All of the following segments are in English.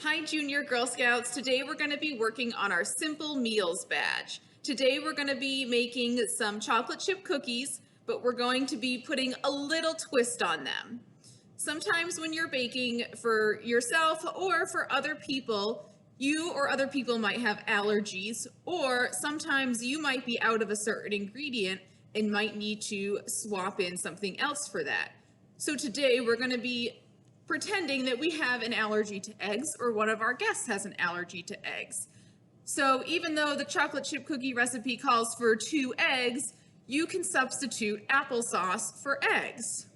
Hi, Junior Girl Scouts. Today we're going to be working on our Simple Meals badge. Today we're going to be making some chocolate chip cookies, but we're going to be putting a little twist on them. Sometimes when you're baking for yourself or for other people, you or other people might have allergies, or sometimes you might be out of a certain ingredient and might need to swap in something else for that. So today we're going to be pretending that we have an allergy to eggs, or one of our guests has an allergy to eggs. So even though the chocolate chip cookie recipe calls for 2 eggs, you can substitute applesauce for eggs.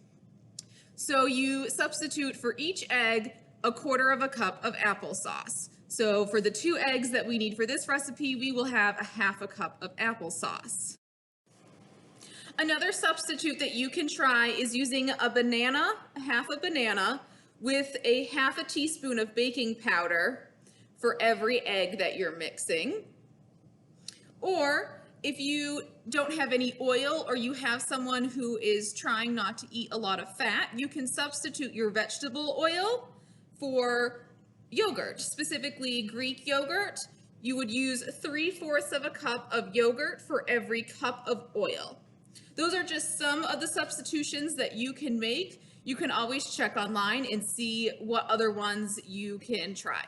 So you substitute for each egg 1/4 cup of applesauce. So for the 2 eggs that we need for this recipe, we will have 1/2 cup of applesauce. Another substitute that you can try is using a banana, half a banana, with a 1/2 teaspoon of baking powder for every egg that you're mixing. Or if you don't have any oil, or you have someone who is trying not to eat a lot of fat, you can substitute your vegetable oil for yogurt, specifically Greek yogurt. You would use 3/4 cup of yogurt for every cup of oil. Those are just some of the substitutions that you can make. You can always check online and see what other ones you can try.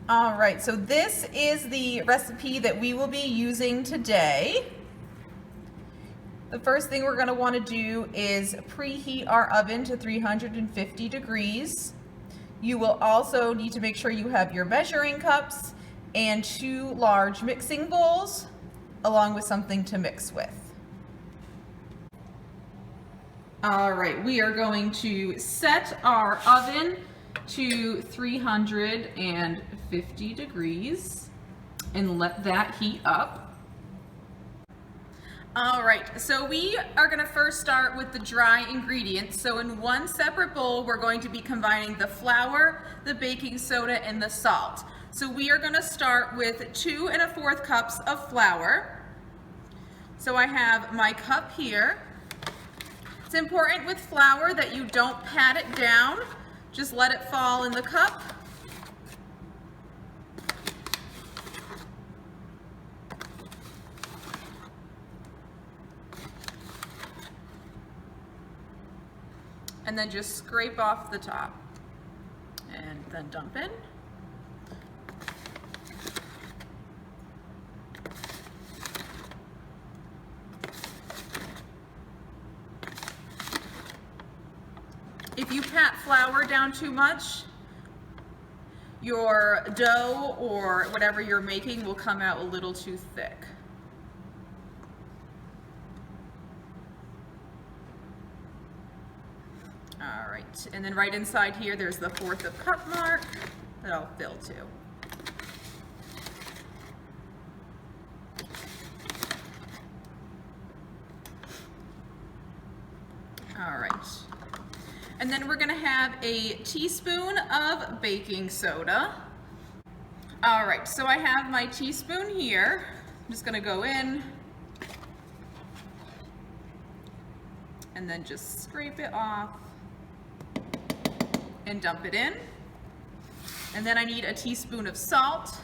All right, so this is the recipe that we will be using today. The first thing we're going to want to do is preheat our oven to 350 degrees. You will also need to make sure you have your measuring cups and 2 large mixing bowls, along with something to mix with. All right, we are going to set our oven to 350 degrees and let that heat up. All right, so we are going to first start with the dry ingredients. So in one separate bowl, we're going to be combining the flour, the baking soda, and the salt. So we are going to start with 2 1/4 cups of flour. So I have my cup here. It's important with flour that you don't pat it down, just let it fall in the cup. And then just scrape off the top and then dump in. If you pat flour down too much, your dough or whatever you're making will come out a little too thick. All right, and then right inside here, there's the 1/4 cup mark that I'll fill to. All right. And then we're going to have a teaspoon of baking soda. All right, so I have my teaspoon here. I'm just going to go in and then just scrape it off and dump it in. And then I need a teaspoon of salt.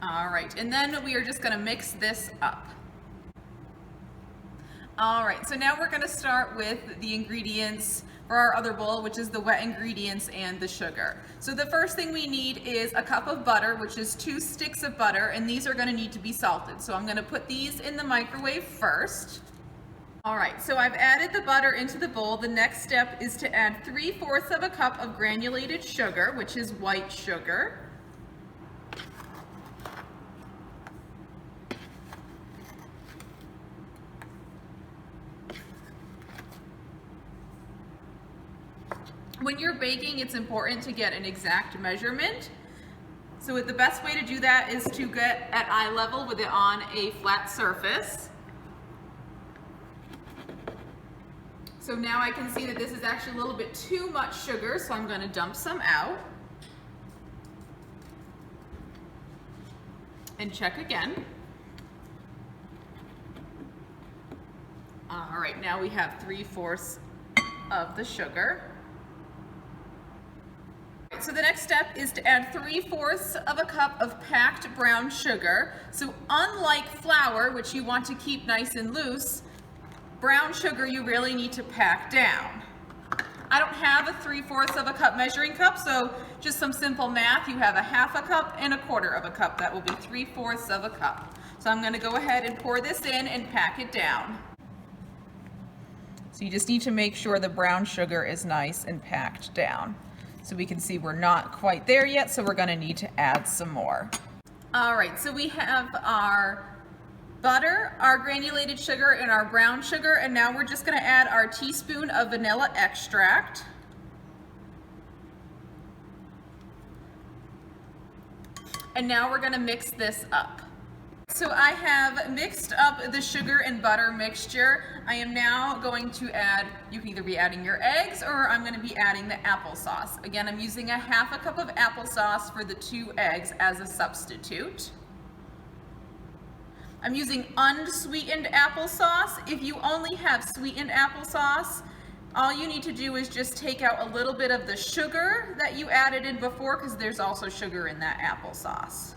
All right, and then we are just going to mix this up. All right, so now we're going to start with the ingredients for our other bowl, which is the wet ingredients and the sugar. So the first thing we need is a cup of butter, which is 2 sticks of butter, and these are going to need to be salted. So I'm going to put these in the microwave first. All right, so I've added the butter into the bowl. The next step is to add 3/4 cup of granulated sugar, which is white sugar. When you're baking, it's important to get an exact measurement. So the best way to do that is to get at eye level with it on a flat surface. So now I can see that this is actually a little bit too much sugar, so I'm going to dump some out. And check again. All right, now we have 3/4 of the sugar. So the next step is to add 3/4 of a cup of packed brown sugar. So unlike flour, which you want to keep nice and loose, brown sugar you really need to pack down. I don't have a 3/4 of a cup measuring cup, so just some simple math. You have a 1/2 cup and 1/4 of a cup. That will be 3/4 of a cup. So I'm going to go ahead and pour this in and pack it down. So you just need to make sure the brown sugar is nice and packed down. So we can see we're not quite there yet, so we're going to need to add some more. All right, so we have our butter, our granulated sugar, and our brown sugar, and now we're just going to add our teaspoon of vanilla extract. And now we're going to mix this up. So I have mixed up the sugar and butter mixture. I am now going to add, you can either be adding your eggs or I'm going to be adding the applesauce. Again, I'm using a 1/2 cup of applesauce for the 2 eggs as a substitute. I'm using unsweetened applesauce. If you only have sweetened applesauce, all you need to do is just take out a little bit of the sugar that you added in before, because there's also sugar in that applesauce.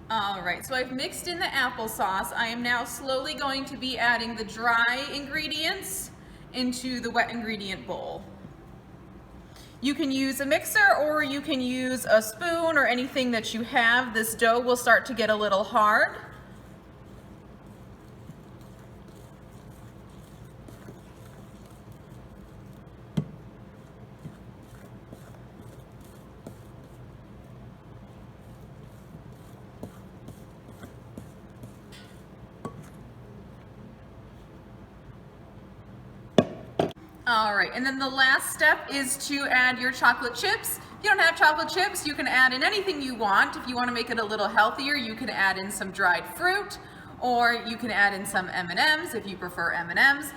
All right, so I've mixed in the applesauce. I am now slowly going to be adding the dry ingredients into the wet ingredient bowl. You can use a mixer or you can use a spoon or anything that you have. This dough will start to get a little hard. All right, and then the last step is to add your chocolate chips. If you don't have chocolate chips, you can add in anything you want. If you want to make it a little healthier, you can add in some dried fruit, or you can add in some M&Ms if you prefer M&Ms.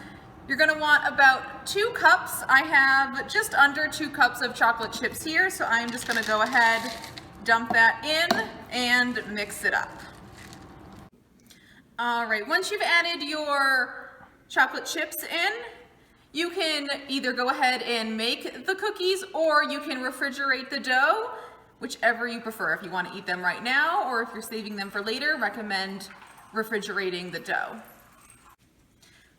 You're going to want about 2 cups. I have just under 2 cups of chocolate chips here, so I'm just going to go ahead, dump that in, and mix it up. All right, once you've added your chocolate chips in, you can either go ahead and make the cookies or you can refrigerate the dough, whichever you prefer. If you want to eat them right now or if you're saving them for later, recommend refrigerating the dough.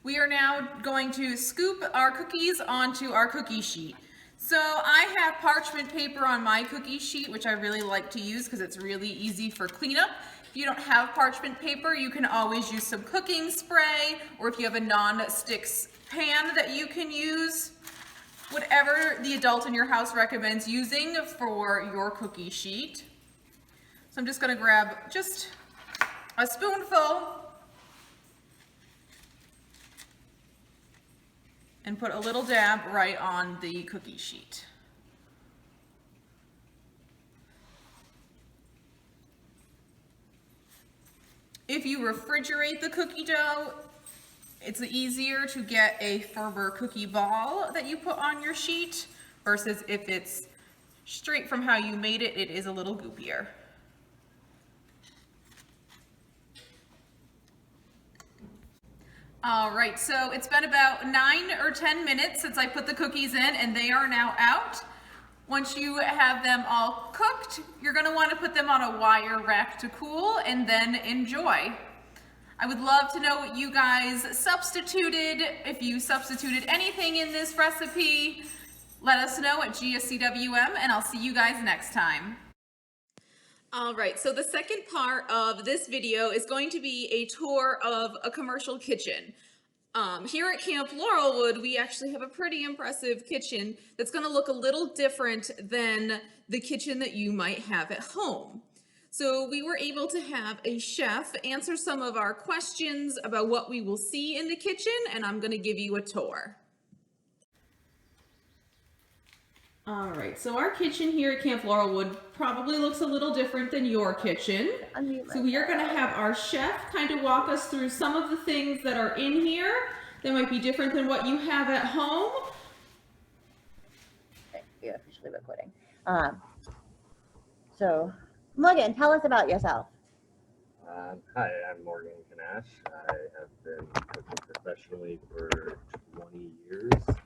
We are now going to scoop our cookies onto our cookie sheet. So I have parchment paper on my cookie sheet, which I really like to use because it's really easy for cleanup. If you don't have parchment paper, you can always use some cooking spray, or if you have a non-stick pan that you can use, whatever the adult in your house recommends using for your cookie sheet. So I'm just going to grab just a spoonful and put a little dab right on the cookie sheet. If you refrigerate the cookie dough, it's easier to get a firmer cookie ball that you put on your sheet versus if it's straight from how you made it, it is a little goopier. All right, so it's been about 9 or 10 minutes since I put the cookies in and they are now out. Once you have them all cooked, you're going to want to put them on a wire rack to cool and then enjoy. I would love to know what you guys substituted. If you substituted anything in this recipe, let us know at GSCWM, and I'll see you guys next time. All right, so the second part of this video is going to be a tour of a commercial kitchen. Here at Camp Laurelwood, we actually have a pretty impressive kitchen that's going to look a little different than the kitchen that you might have at home. So we were able to have a chef answer some of our questions about what we will see in the kitchen, and I'm going to give you a tour. All right, so our kitchen here at Camp Laurelwood probably looks a little different than your kitchen. So we are going to have our chef kind of walk us through some of the things that are in here that might be different than what you have at home. You're officially recording. So, Morgan, tell us about yourself. Hi, I'm Morgan Kanash. I have been cooking professionally for 20 years. At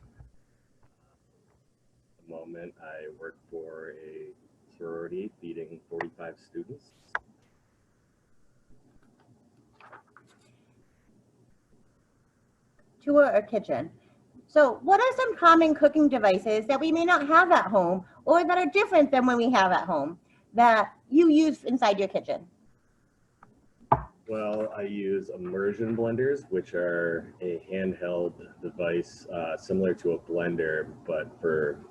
the moment, I work for a sorority feeding 45 students. Tour a kitchen. So, what are some common cooking devices that we may not have at home or that are different than when we have at home that you use inside your kitchen? Well, I use immersion blenders, which are a handheld device similar to a blender, but for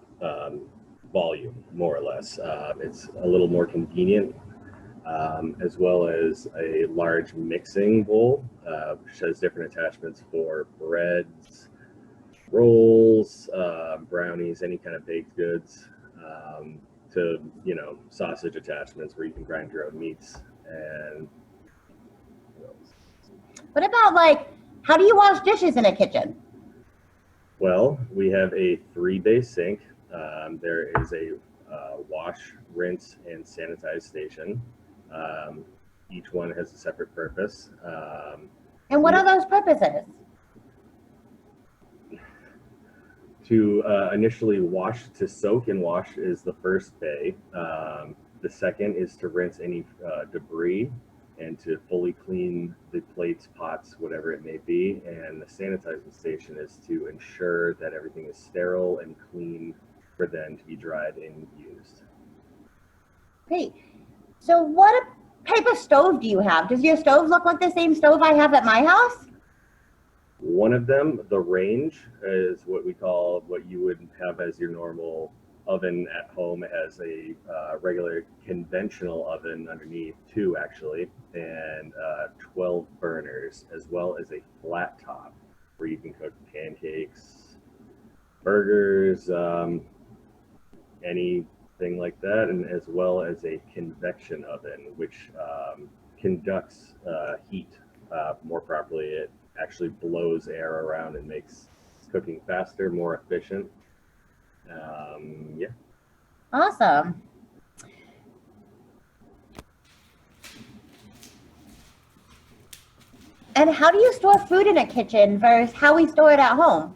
volume, more or less. It's a little more convenient, as well as a large mixing bowl, which has different attachments for breads, rolls, brownies, any kind of baked goods, to, sausage attachments where you can grind your own meats. And What about how do you wash dishes in a kitchen? well, we have a 3-bay sink. There is a wash, rinse, and sanitize station. Each one has a separate purpose. And what are those purposes? To initially wash, to soak and wash is the first bay. The second is to rinse any debris and to fully clean the plates, pots, whatever it may be. And the sanitizing station is to ensure that everything is sterile and clean for then to be dried and used. Great. So what type of stove do you have? Does your stove look like the same stove I have at my house? One of them, the range, is what we call what you would have as your normal oven at home. It has a regular conventional oven underneath, 2 actually, and 12 burners, as well as a flat top where you can cook pancakes, burgers, anything like that, and as well as a convection oven, which conducts heat more properly. It actually blows air around and makes cooking faster, more efficient. Yeah. Awesome. And how do you store food in a kitchen versus how we store it at home?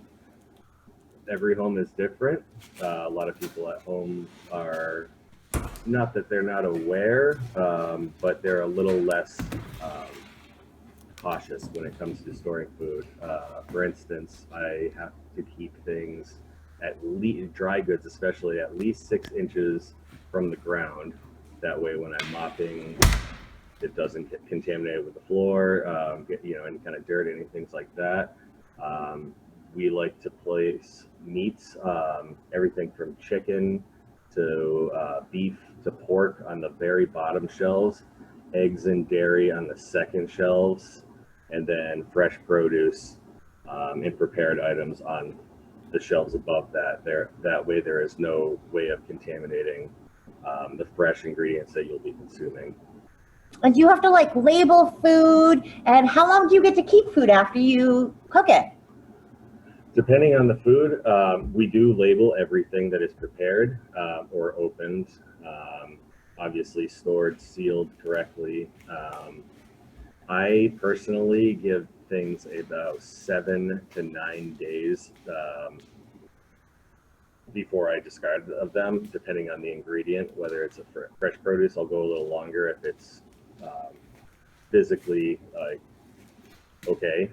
Every home is different. A lot of people at home are, not that they're not aware, but they're a little less cautious when it comes to storing food. For instance, I have to keep things at least, dry goods especially, at least 6 inches from the ground. That way when I'm mopping, it doesn't get contaminated with the floor, any kind of dirt, any things like that. We like to place meats, everything from chicken to beef to pork on the very bottom shelves, eggs and dairy on the second shelves, and then fresh produce and prepared items on the shelves above that. That way there is no way of contaminating the fresh ingredients that you'll be consuming. And do you have to label food? And how long do you get to keep food after you cook it? Depending on the food, we do label everything that is prepared or opened, obviously stored, sealed correctly. I personally give things about 7 to 9 days before I discard of them, depending on the ingredient. Whether it's a fresh produce, I'll go a little longer if it's physically okay.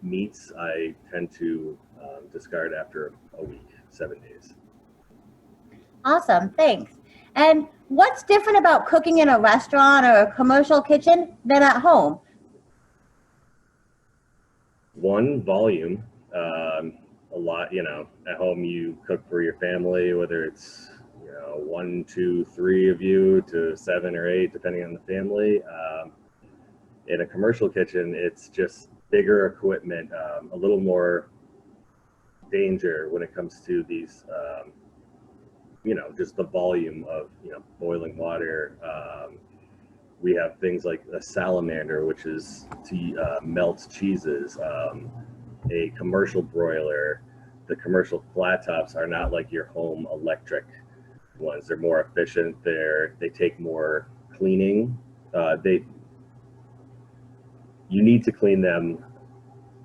Meats, I tend to discard after a week, 7 days. Awesome, thanks. And what's different about cooking in a restaurant or a commercial kitchen than at home? One, volume. A lot, at home you cook for your family, whether it's 1, 2, 3 of you to 7 or 8, depending on the family. In a commercial kitchen, it's just bigger equipment, a little more danger when it comes to these, just the volume of, boiling water. We have things like a salamander, which is to melt cheeses, a commercial broiler. The commercial flat tops are not like your home electric ones. They're more efficient. They take more cleaning. You need to clean them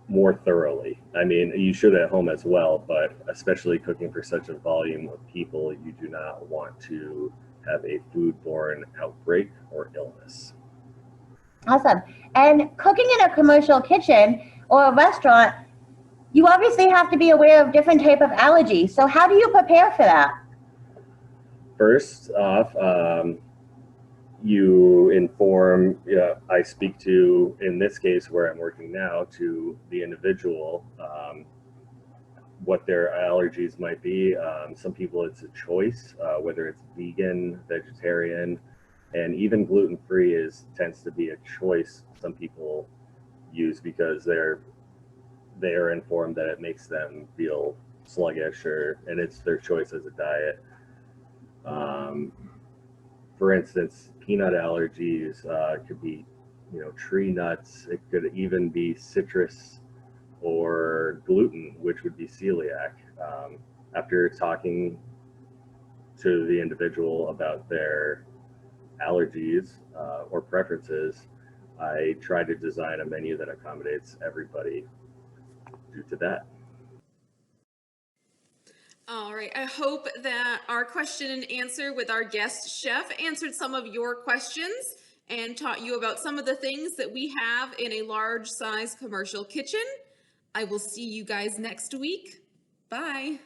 more thoroughly. I mean, you should at home as well, but especially cooking for such a volume of people, you do not want to have a foodborne outbreak or illness. Awesome. And cooking in a commercial kitchen or a restaurant, you obviously have to be aware of different type of allergies. So how do you prepare for that? First off, you inform, I speak to, in this case where I'm working now, to the individual, what their allergies might be. Some people it's a choice, whether it's vegan, vegetarian, and even gluten-free tends to be a choice some people use because they are informed that it makes them feel sluggish, and it's their choice as a diet. For instance, peanut allergies could be, tree nuts. It could even be citrus or gluten, which would be celiac. After talking to the individual about their allergies or preferences, I try to design a menu that accommodates everybody due to that. All right, I hope that our question and answer with our guest chef answered some of your questions and taught you about some of the things that we have in a large size commercial kitchen. I will see you guys next week. Bye.